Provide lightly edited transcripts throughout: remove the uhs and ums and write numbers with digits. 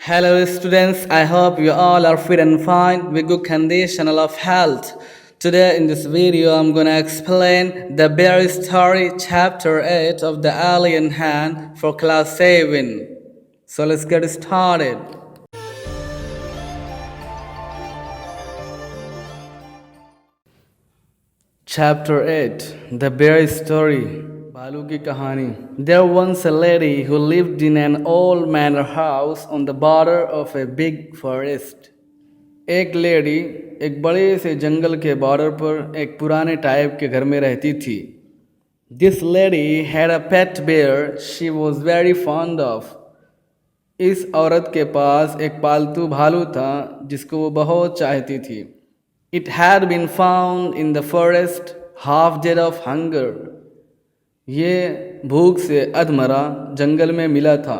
Hello students, I hope you all are fit and fine with good condition of health. Today in this video I'm gonna explain the bear story chapter 8 of the alien hand for class 7. So let's get started. Chapter 8 The Bear Story भालू की कहानी There once a lady who lived in an old manor house on the border of a big forest. एक lady एक बड़े से जंगल के border पर एक पुराने टाइप के घर में रहती थी. This lady had a pet bear she was very fond of. इस औरत के पास एक पालतू भालू था जिसको वो बहुत चाहती थी. It had been found in the forest, half dead of hunger. ये भूख से अधमरा जंगल में मिला था.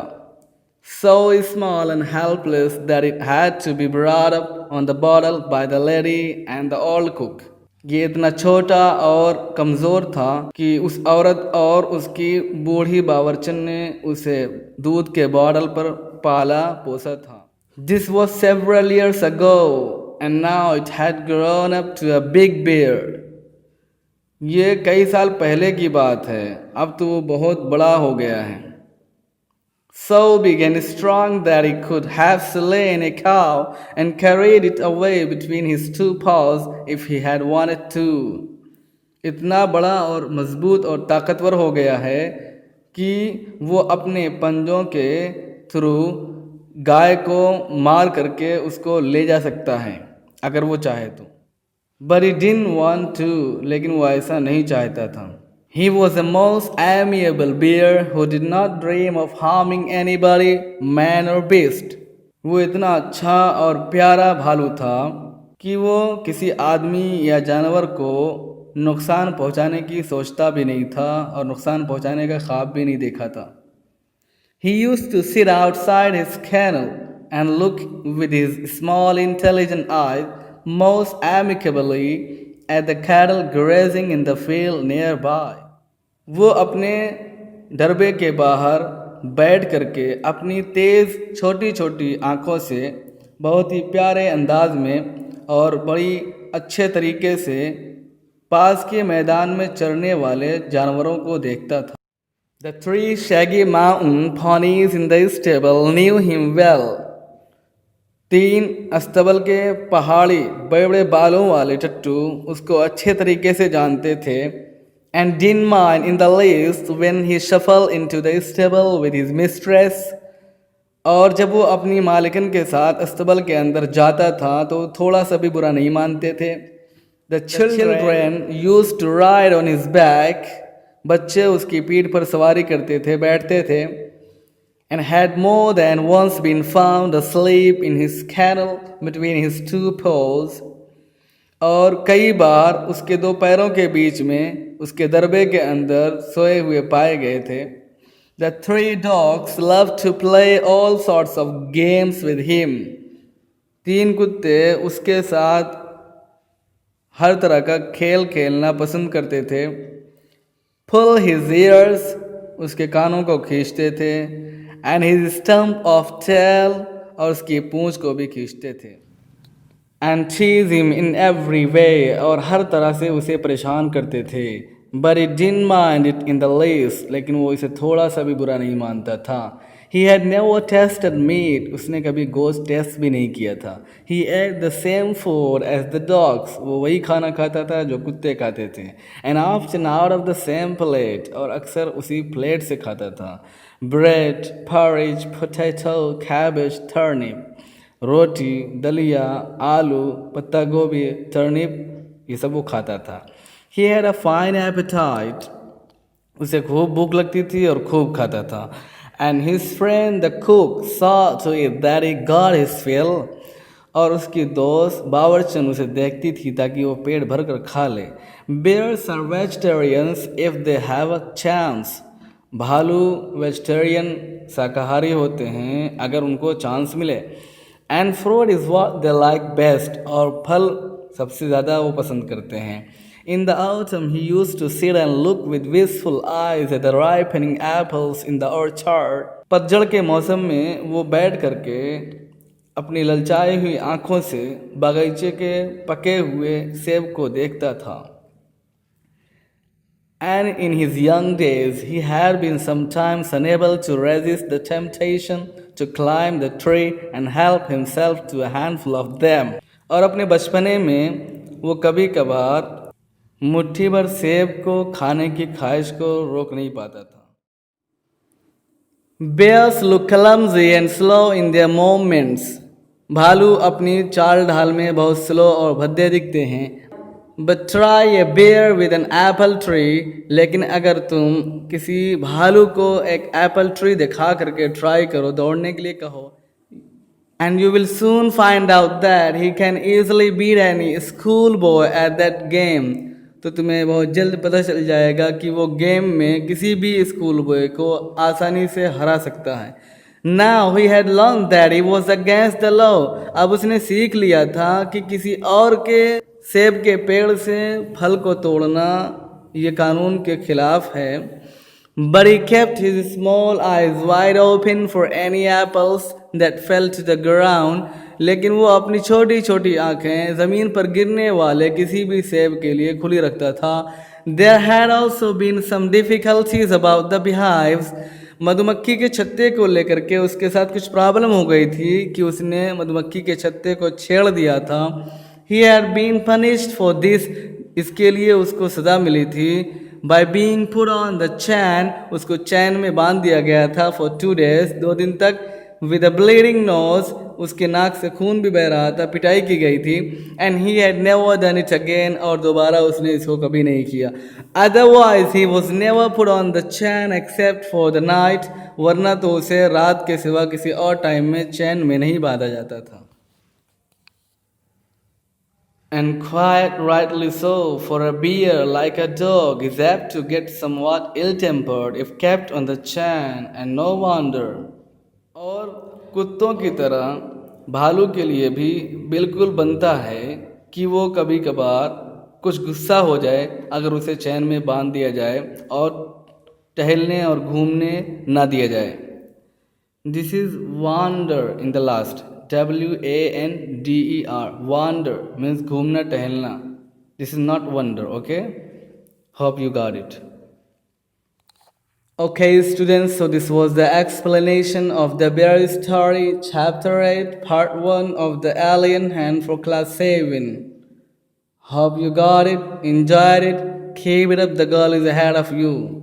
So small and helpless that it had to be brought up on the bottle by the lady and the old cook. ये इतना छोटा और कमज़ोर था कि उस औरत और उसकी बूढ़ी बावर्चन ने उसे दूध के बॉटल पर पाला पोसा था. This was several years ago and now it had grown up to a big bear. ये कई साल पहले की बात है, अब तो वो बहुत बड़ा हो गया है. So big and strong that he could have slain a cow and carried it away between his two paws if he had wanted to. इतना बड़ा और मजबूत और ताकतवर हो गया है कि वो अपने पंजों के थ्रू गाय को मार करके उसको ले जा सकता है अगर वो चाहे तो. But he didn't want to, लेकिन वो ऐसा नहीं चाहता था. He was a most amiable bear who did not dream of harming anybody, man or beast. वो इतना अच्छा और प्यारा भालू था कि वो किसी आदमी या जानवर को नुकसान पहुंचाने की सोचता भी नहीं था और नुकसान पहुंचाने का ख्वाब भी नहीं देखा था. He used to sit outside his kennel and look with his small intelligent eyes most amicably at the cattle grazing in the field nearby. वो अपने डरबे के बाहर बैठ करके अपनी तेज़ छोटी छोटी आँखों से बहुत ही प्यारे अंदाज में और बड़ी अच्छे तरीके से पास के मैदान में चरने वाले जानवरों को देखता था. The three shaggy mountain ponies in the stable knew him well. 3 अस्तबल के पहाड़ी बड़े बड़े बालों वाले टट्टू उसको अच्छे तरीके से जानते थे. And didn't mind in the least when he shuffled into the stable with his mistress. और जब वो अपनी मालिकन के साथ अस्तबल के अंदर जाता था तो थोड़ा सा भी बुरा नहीं मानते थे. The children used to ride on his back. बच्चे उसकी पीठ पर सवारी करते थे, बैठते थे. And had more than once been found asleep in his kennel between his two paws. और कई बार उसके 2 पैरों के बीच में उसके दरबे के अंदर सोए हुए पाए गए थे. The 3 dogs loved to play all sorts of games with him. 3 कुत्ते उसके साथ हर तरह का खेल खेलना पसंद करते थे. Pull his ears, उसके कानों को खींचते थे. And his stump of tail, और उसकी पूंछ को भी खींचते थे. And tease him in every way, और हर तरह से उसे परेशान करते थे. But he didn't mind it in the least, लेकिन वो इसे थोड़ा सा भी बुरा नहीं मानता था. He had never tasted meat, उसने कभी गोश्त टेस्ट भी नहीं किया था. He ate the same food as the dogs, वो वही खाना खाता था जो कुत्ते खाते थे. And often out of the same plate, और अक्सर उसी प्लेट से खाता था. Bread, porridge, potato, cabbage, turnip, रोटी, दलिया, आलू, पत्ता गोभी, टर्निप, ये सब वो खाता था. He had a fine appetite, उसे खूब भूख लगती थी और खूब खाता था. And his friend the cook saw to it that he got his fill, और उसकी दोस्त बावर्चन उसे देखती थी ताकि वो पेट भर कर खा ले. Bears are vegetarians if they have a chance. भालू वेजिटेरियन शाकाहारी होते हैं अगर उनको चांस मिले. And fruit is what they like best, और फल सबसे ज़्यादा वो पसंद करते हैं. In the autumn, he used to sit and look with wistful eyes at the ripening apples in the orchard. पतझड़ के मौसम में वो बैठ करके अपनी ललचाई हुई आंखों से बगीचे के पके हुए सेब को देखता था। And in his young days, he had been sometimes unable to resist the temptation to climb the tree and help himself to a handful of them. और अपने बचपने में वो कभी कभार मुट्ठी भर सेब को खाने की ख्वाहिश को रोक नहीं पाता था। Bears look clumsy and slow in their movements. भालू अपनी चाल ढाल में बहुत स्लो और भद्दे दिखते हैं। But try a bear with an apple tree. लेकिन अगर तुम किसी भालू को एक एप्पल ट्री दिखा करके ट्राई करो, दौड़ने के लिए कहो, and you will soon find out that he can easily beat any school boy at that game. तो तुम्हें बहुत जल्द पता चल जाएगा कि वो गेम में किसी भी स्कूल बॉय को आसानी से हरा सकता है। Now he had learned that he was against the law. अब उसने सीख लिया था कि किसी और के सेब के पेड़ से फल को तोड़ना ये कानून के खिलाफ है। But he kept his small eyes wide open for any apples that fell to the ground. लेकिन वो अपनी छोटी छोटी आंखें ज़मीन पर गिरने वाले किसी भी सेब के लिए खुली रखता था। There had also been some difficulties about the beehives. मधुमक्खी के छत्ते को लेकर के उसके साथ कुछ प्रॉब्लम हो गई थी कि उसने मधुमक्खी के छत्ते को छेड़ दिया था। He had been punished for this. इसके लिए उसको सज़ा मिली थी। By being put on the chain, उसको चैन में बांध दिया गया था for 2 days, 2 दिन तक। With a bleeding nose, उसके नाक से खून भी बह रहा था, पिटाई की गई थी। And he had never done it again, और दोबारा उसने इसको कभी नहीं किया। Otherwise, he was never put on the chain except for the night, वरना तो उसे रात के सिवा किसी और टाइम में चैन में नहीं बांधा जाता था। And quite rightly so, for a bear, like a dog, is apt to get somewhat ill-tempered if kept on the chain, and no wonder. और कुत्तों की तरह भालू के लिए भी बिल्कुल बनता है कि वो कभी कभार कुछ गुस्सा हो जाए अगर उसे चैन में बांध दिया जाए और टहलने और घूमने ना दिया जाए। This is wander in the last. WANDER. Wander means घूमना टहलना. This is not wonder, okay? Hope you got it. Okay, students, so this was the explanation of the bear story, chapter 8, part 1 of the Alien Hand for class 7. Hope you got it, enjoyed it. Keep it up, the girl is ahead of you.